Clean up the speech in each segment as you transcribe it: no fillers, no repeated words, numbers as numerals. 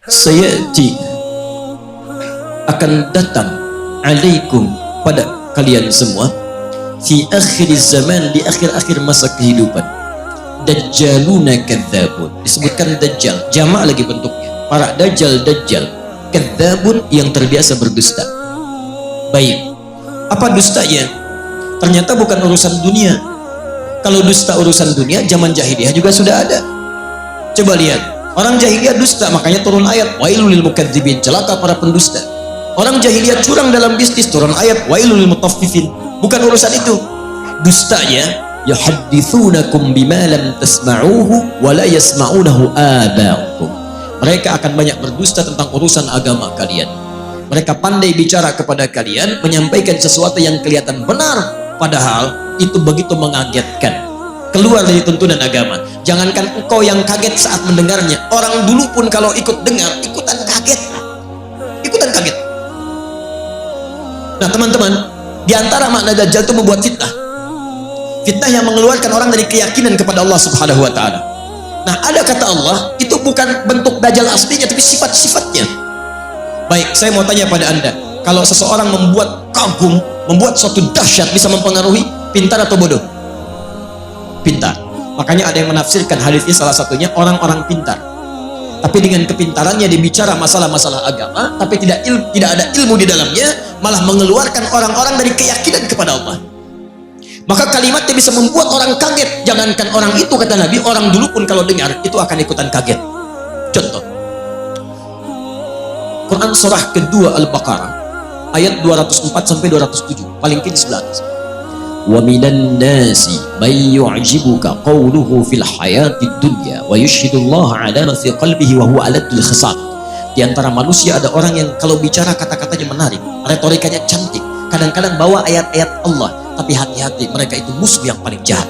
sayati, akan datang alaikum, pada kalian semua, fi akhir zaman, di akhir-akhir masa kehidupan, dajjaluna kadzabun. Disebutkan dajjal, jamak lagi bentuknya, para dajjal, kadzabun yang terbiasa berdusta. Baik, apa dustanya? Ternyata bukan urusan dunia. Kalau dusta urusan dunia, zaman jahiliyah juga sudah ada. Coba lihat, orang jahiliyah dusta, makanya turun ayat wailul lil mukadzibin, celaka para pendusta. Orang jahiliyah curang dalam bisnis, turun ayat wailul lil mutaffifin. Bukan urusan itu. Dustanya yuhadditsunakum bima lam tasma'uhu wa la yasma'unahu aba'ukum. Mereka akan banyak berdusta tentang urusan agama kalian. Mereka pandai bicara kepada kalian, menyampaikan sesuatu yang kelihatan benar, padahal itu begitu mengagetkan, keluar dari tuntunan agama. Jangankan engkau yang kaget saat mendengarnya, orang dulu pun kalau ikut dengar, ikutan kaget. Nah teman-teman, di antara makna dajjal itu membuat fitnah yang mengeluarkan orang dari keyakinan kepada Allah Subhanahu wa Ta'ala. Nah, ada kata Allah, itu bukan bentuk dajjal aslinya, tapi sifat-sifatnya. Baik, saya mau tanya pada Anda, kalau seseorang membuat kagum, membuat suatu dahsyat, bisa mempengaruhi, pintar atau bodoh? Pintar. Makanya ada yang menafsirkan hadis ini, salah satunya orang-orang pintar, tapi dengan kepintarannya dia bicara masalah-masalah agama, tapi tidak ada ilmu di dalamnya, malah mengeluarkan orang-orang dari keyakinan kepada Allah. Maka kalimatnya bisa membuat orang kaget. Jangankan orang itu, kata Nabi, orang dulu pun kalau dengar itu akan ikutan kaget. Contoh, Quran surah kedua Al-Baqarah ayat 204 sampai 207, paling kiri sebelah atas. Wa minan nasi may yu'jibuka qawluhu fil hayatid dunya wa yushhidullaha ala ma fi qalbihi wa huwa aladul khisab. Di antara manusia ada orang yang kalau bicara kata-katanya menarik, retorikanya cantik, kadang-kadang bawa ayat-ayat Allah, tapi hati-hati, mereka itu musuh yang paling jahat.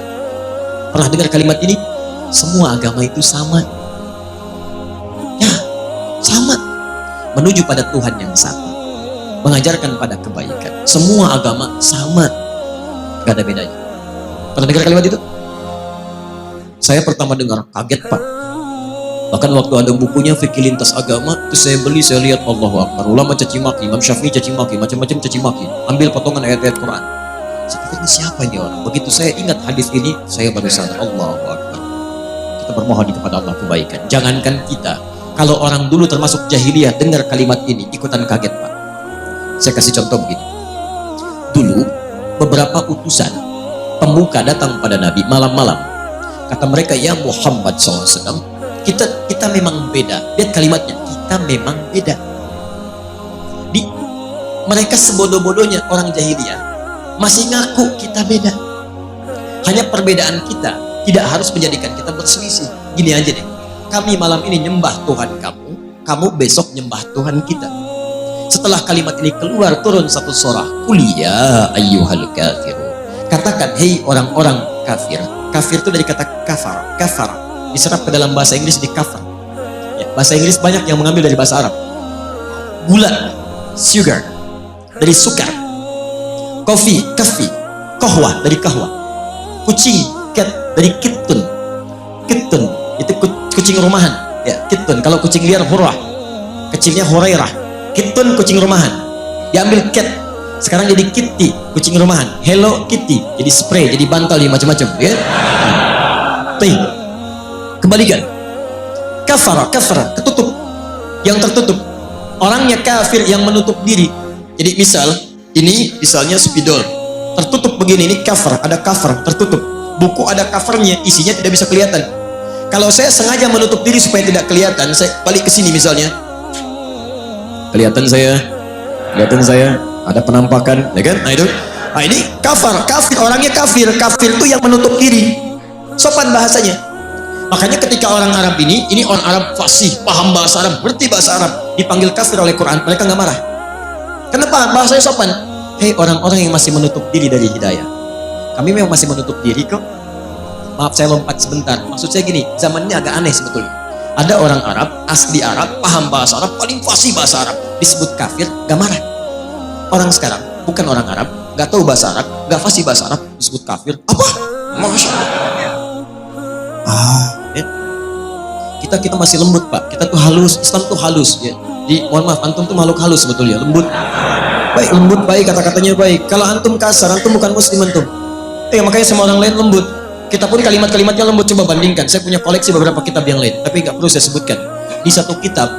Pernah dengar kalimat ini? Semua agama itu sama. Ya, sama. Menuju pada Tuhan yang satu, mengajarkan pada kebaikan. Semua agama sama, gak ada bedanya. Pernah dengar kalimat itu? Saya pertama dengar kaget, Pak. Bahkan waktu ada bukunya Fikih Lintas Agama, itu saya beli, saya lihat Allahu Akbar, ulama caci maki, Imam Syafi'i caci maki, macam-macam caci maki, ambil potongan ayat-ayat Quran. Saya pikir, ini siapa ini orang? Begitu saya ingat hadis ini, saya baru sadar, Allahu Akbar. Kita bermohon kepada Allah kebaikan. Jangankan kita, kalau orang dulu termasuk jahiliyah dengar kalimat ini, ikutan kaget, Pak. Saya kasih contoh begini. Dulu beberapa utusan pemuka datang pada Nabi malam-malam. Kata mereka, ya Muhammad SAW, kita memang beda. Lihat kalimatnya, kita memang beda. Mereka sebodoh-bodohnya orang jahiliyah masih ngaku kita beda. Hanya perbedaan kita tidak harus menjadikan kita berselisih. Gini aja deh, kami malam ini nyembah Tuhan kamu besok nyembah Tuhan kita. Setelah kalimat ini keluar, turun satu surah, Qul ya ayyuhal kafirun. Katakan, hei orang-orang kafir. Kafir itu dari kata kafar, diserap ke dalam bahasa Inggris di kafar. Ya, bahasa Inggris banyak yang mengambil dari bahasa Arab. Gula, sugar, dari sukar. Kopi, kafi. Kohwa, dari kahwa. Kucing, cat, dari kitun. Kitun, itu kucing rumahan. Ya, kitun. Kalau kucing liar, hurrah. Kecilnya hurairah. Kitun, kucing rumahan. Diambil cat. Sekarang jadi kitty, kucing rumahan. Hello Kitty, jadi spray, jadi bantal, jadi macam-macam. Ya? Kembalikan. Kafara, ketutup. Yang tertutup. Orangnya kafir yang menutup diri. Jadi misal, ini misalnya spidol. Tertutup begini, ini cover, ada cover, tertutup. Buku ada covernya, isinya tidak bisa kelihatan. Kalau saya sengaja menutup diri supaya tidak kelihatan, saya balik ke sini misalnya. Kelihatan saya, ada penampakan, ya kan? Nah itu. Nah ini kafir, orangnya kafir itu yang menutup diri. Sopan bahasanya. Makanya ketika orang Arab ini orang Arab fasih, paham bahasa Arab, ngerti bahasa Arab, dipanggil kafir oleh Quran, mereka nggak marah. Kenapa? Bahasanya sopan. Hei orang-orang yang masih menutup diri dari hidayah, kami memang masih menutup diri kok. Maaf saya lompat sebentar. Maksud saya gini, zaman ini agak aneh sebetulnya. Ada orang Arab, asli Arab, paham bahasa Arab, paling fasih bahasa Arab, disebut kafir, gak marah. Orang sekarang, bukan orang Arab, gak tahu bahasa Arab, gak fasih bahasa Arab, disebut kafir. Apa? Masya Allah. Kita masih lembut Pak, kita tuh halus, Islam tuh halus ya. Mohon maaf, antum tuh makhluk halus sebetulnya, lembut. Baik, lembut baik, kata-katanya baik. Kalau antum kasar, antum bukan muslim antum. Makanya sama orang lain lembut. Kita pun kalimat-kalimatnya lembut. Coba bandingkan, saya punya koleksi beberapa kitab yang lain, tapi nggak perlu saya sebutkan. Di satu kitab,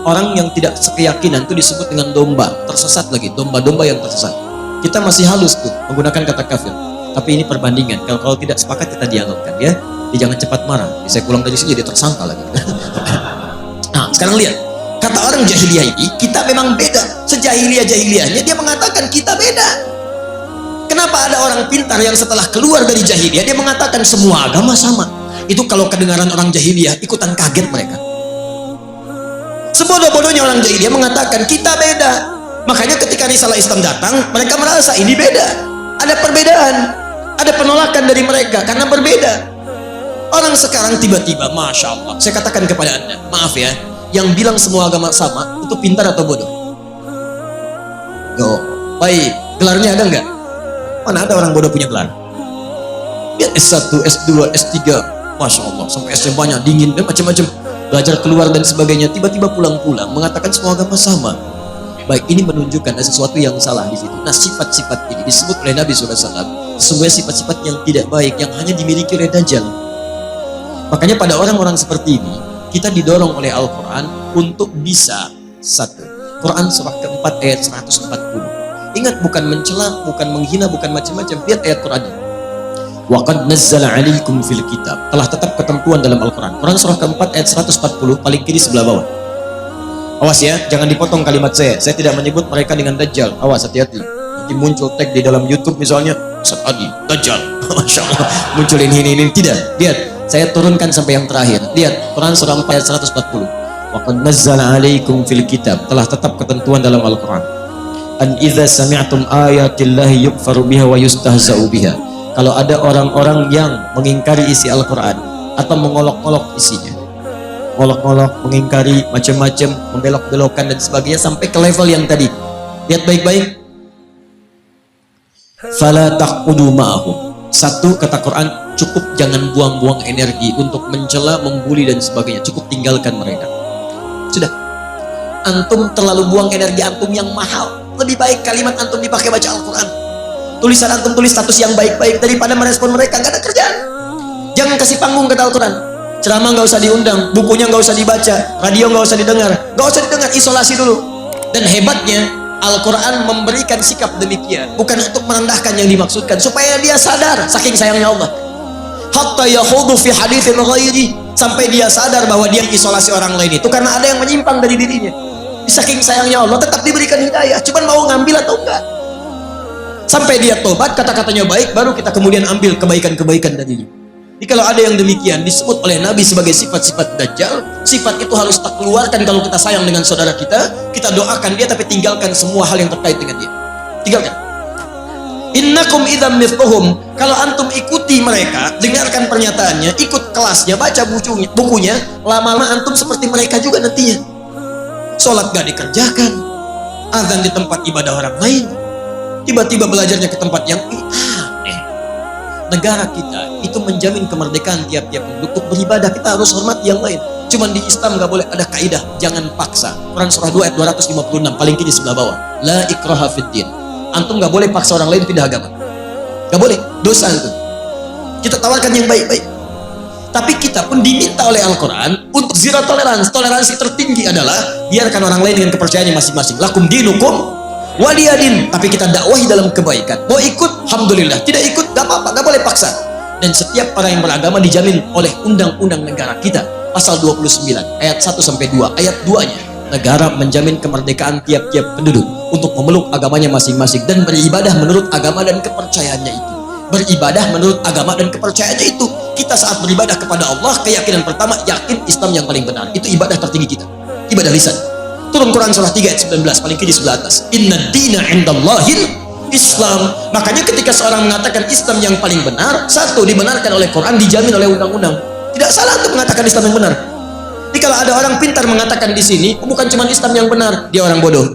orang yang tidak sekeyakinan itu disebut dengan domba, tersesat lagi, domba-domba yang tersesat. Kita masih halus tuh menggunakan kata kafir. Tapi ini perbandingan. Kalau tidak sepakat kita dialogkan ya. Dia jangan cepat marah. Saya pulang dari sini jadi tersangka lagi. Nah, sekarang lihat. Kata orang jahiliyah ini, kita memang beda. Sejahiliyah-jahiliyahnya dia mengatakan kita beda. Kenapa ada orang pintar yang setelah keluar dari jahiliyah dia mengatakan semua agama sama? Itu kalau kedengaran orang jahiliyah ikutan kaget mereka. Sebodoh-bodohnya orang jahiliyah mengatakan kita beda. Makanya ketika risalah Islam datang, mereka merasa ini beda. Ada perbedaan, ada penolakan dari mereka karena berbeda. Orang sekarang tiba-tiba, Masya Allah, saya katakan kepada Anda, maaf ya, yang bilang semua agama sama itu pintar atau bodoh? Baik, gelarnya ada nggak? Mana ada orang bodoh punya gelar? Ya S1, S2, S3, Masya Allah, sampai S banyak, dingin dan macam-macam, belajar keluar dan sebagainya, tiba-tiba pulang-pulang mengatakan semua agama sama. Baik, ini menunjukkan ada sesuatu yang salah di situ. Nah, sifat-sifat ini disebut oleh Nabi SAW sesungguhnya sifat-sifat yang tidak baik yang hanya dimiliki oleh Dajjal. Makanya pada orang-orang seperti ini kita didorong oleh Al-Quran untuk bisa satu, Quran surah keempat ayat 140. Ingat, bukan mencela, bukan menghina, bukan macam-macam. Lihat ayat Quran. Wa qad nazzala 'alaikum fil kitab. Telah tetap ketentuan dalam Al-Quran. Quran surah keempat ayat 140 paling kiri sebelah bawah. Awas ya, jangan dipotong kalimat saya. Saya tidak menyebut mereka dengan Dajjal. Awas, hati-hati. Nanti muncul tag di dalam YouTube misalnya, Ustaz Adi, Dajjal. Masya Allah, munculin ini. Tidak, lihat. Saya turunkan sampai yang terakhir. Lihat, Quran surah 4 ayat 140. Wa qad nazzala 'alaikum fil kitab. Telah tetap ketentuan dalam Al-Quran. An idza sami'tum ayatillahi yukfaru biha wa yustahza'u biha. Kalau ada orang-orang yang mengingkari isi Al-Quran atau mengolok-olok isinya, ngolok-ngolok, mengingkari macam-macam, membelok-belokkan dan sebagainya sampai ke level yang tadi. Lihat baik-baik. Fala taqudu ma'ahum. Satu, kata Quran, cukup jangan buang-buang energi untuk mencela, membuli dan sebagainya. Cukup tinggalkan mereka. Sudah. Antum terlalu buang energi antum yang mahal. Lebih baik kalimat antum dipakai baca Al-Quran. Tulisan antum tulis status yang baik-baik daripada merespon mereka. Gak ada kerjaan. Jangan kasih panggung kata Al-Quran. Ceramah nggak usah diundang, bukunya nggak usah dibaca, radio nggak usah didengar, isolasi dulu. Dan hebatnya Al-Quran memberikan sikap demikian bukan untuk merendahkan yang dimaksudkan, supaya dia sadar saking sayangnya Allah. Hatta yakhudu fi haditsin ghairi, sampai dia sadar bahwa dia isolasi orang lain itu karena ada yang menyimpang dari dirinya. Saking sayangnya Allah tetap diberikan hidayah, cuman mau ngambil atau enggak. Sampai dia tobat, kata-katanya baik, baru kita kemudian ambil kebaikan-kebaikan darinya. Jadi kalau ada yang demikian disebut oleh Nabi sebagai sifat-sifat Dajjal, sifat itu harus tak keluarkan kalau kita sayang dengan saudara kita doakan dia tapi tinggalkan semua hal yang terkait dengan dia. Tinggalkan. Innakum idzam mithluhum. Kalau antum ikuti mereka, dengarkan pernyataannya, ikut kelasnya, baca bukunya, lama-lama antum seperti mereka juga nantinya. Sholat gak dikerjakan, azan di tempat ibadah orang lain, tiba-tiba belajarnya ke tempat yang negara kita itu menjamin kemerdekaan tiap-tiap penduduk untuk beribadah. Kita harus hormat yang lain. Cuman di Islam nggak boleh ada kaidah jangan paksa. Quran surah 2 ayat 256 paling kiri sebelah bawah. La ikraha fid din. Antum nggak boleh paksa orang lain pindah agama. Nggak boleh, dosa itu. Kita tawarkan yang baik-baik. Tapi kita pun diminta oleh Al-Quran untuk zero toleransi. Toleransi tertinggi adalah biarkan orang lain dengan kepercayaannya masing-masing. Lakum dinukum waliyadin. Tapi kita dakwahi dalam kebaikan. Mau ikut, alhamdulillah. Tidak ikut, gak apa-apa, gak boleh paksa. Dan setiap orang yang beragama dijamin oleh undang-undang negara kita. Pasal 29 ayat 1-2. Ayat 2-nya, negara menjamin kemerdekaan tiap-tiap penduduk untuk memeluk agamanya masing-masing dan beribadah menurut agama dan kepercayaannya itu. Beribadah menurut agama dan kepercayaannya itu. Kita saat beribadah kepada Allah, keyakinan pertama, yakin Islam yang paling benar. Itu ibadah tertinggi kita. Ibadah lisan. Turun Quran surah 3 ayat 19 paling kiri sebelah atas. Inna dina indallahil Islam. Makanya ketika seorang mengatakan Islam yang paling benar, satu, dibenarkan oleh Quran, dijamin oleh undang-undang. Tidak salah untuk mengatakan Islam yang benar. Jadi kalau ada orang pintar mengatakan di sini, bukan cuma Islam yang benar, dia orang bodoh.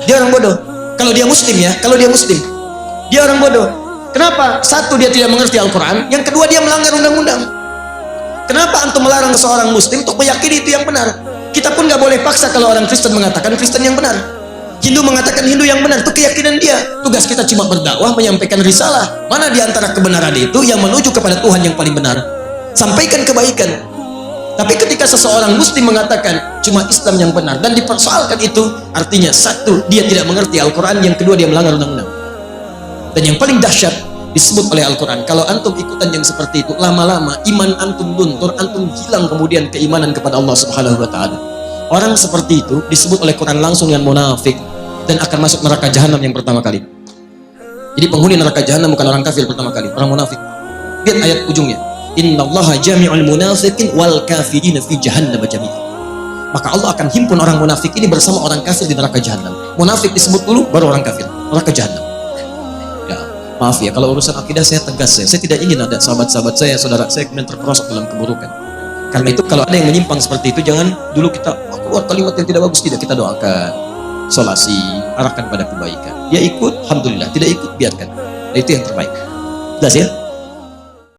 Dia orang bodoh. Kalau dia muslim ya, kalau dia muslim, dia orang bodoh. Kenapa? Satu, dia tidak mengerti Al-Quran. Yang kedua, dia melanggar undang-undang. Kenapa antum melarang seorang muslim untuk meyakini itu yang benar? Kita pun nggak boleh paksa kalau orang Kristen mengatakan Kristen yang benar, Hindu mengatakan Hindu yang benar, itu keyakinan dia. Tugas kita cuma berdakwah, menyampaikan risalah. Mana di antara kebenaran itu yang menuju kepada Tuhan yang paling benar? Sampaikan kebaikan. Tapi ketika seseorang muslim mengatakan cuma Islam yang benar dan dipersoalkan itu, artinya satu, dia tidak mengerti Al-Quran, yang kedua, dia melanggar undang-undang. Dan yang paling dahsyat disebut oleh Al-Quran, kalau antum ikutan yang seperti itu, lama-lama iman antum luntur, antum hilang kemudian keimanan kepada Allah Subhanahu wa Ta'ala. Orang seperti itu disebut oleh Quran langsung yang munafik dan akan masuk neraka jahanam yang pertama kali. Jadi penghuni neraka jahanam bukan orang kafir pertama kali, orang munafik. Lihat ayat ujungnya, innallaha jami'ul munafiqin wal kafirina fi jahannam jami'an. Maka Allah akan himpun orang munafik ini bersama orang kafir di neraka jahanam. Munafik disebut dulu, baru orang kafir, neraka jahanam. Ya, maaf ya, kalau urusan akidah saya tegas, saya tidak ingin ada sahabat-sahabat saya, saudara saya kemudian terperosok dalam keburukan. Karena itu kalau ada yang menyimpang seperti itu, jangan dulu kita keluar kalimat yang tidak bagus, tidak, kita doakan, solasi, arahkan pada kebaikan. Dia ikut, alhamdulillah, tidak ikut, biarkan. Nah, itu yang terbaik. Jelas ya?